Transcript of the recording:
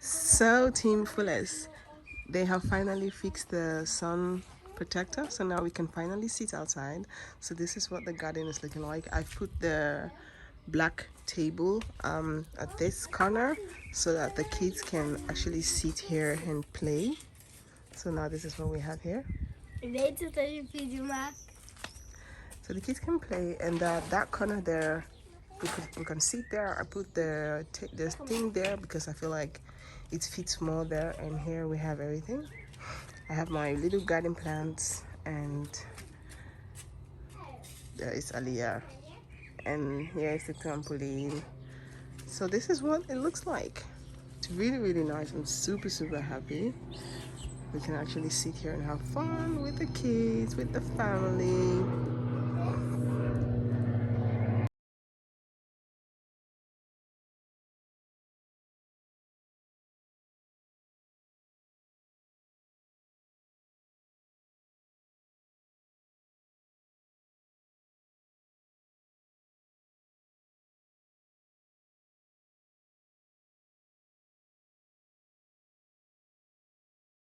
So Team Fullest, they have finally fixed the sun protector, so now we can finally sit outside. So this is what the garden is looking like. I've put the black table at this corner so that the kids can actually sit here and play. So now this is what we have here. Weet dat je video maakt? So the kids can play, and that corner there, we can sit there. I put the thing there because I feel like it fits more there. And here we have everything. I have my little garden plants, and there is Aliyah, and here is the trampoline. So this is what it looks like. It's really nice. I'm super happy. We can actually sit here and have fun with the kids, with the family.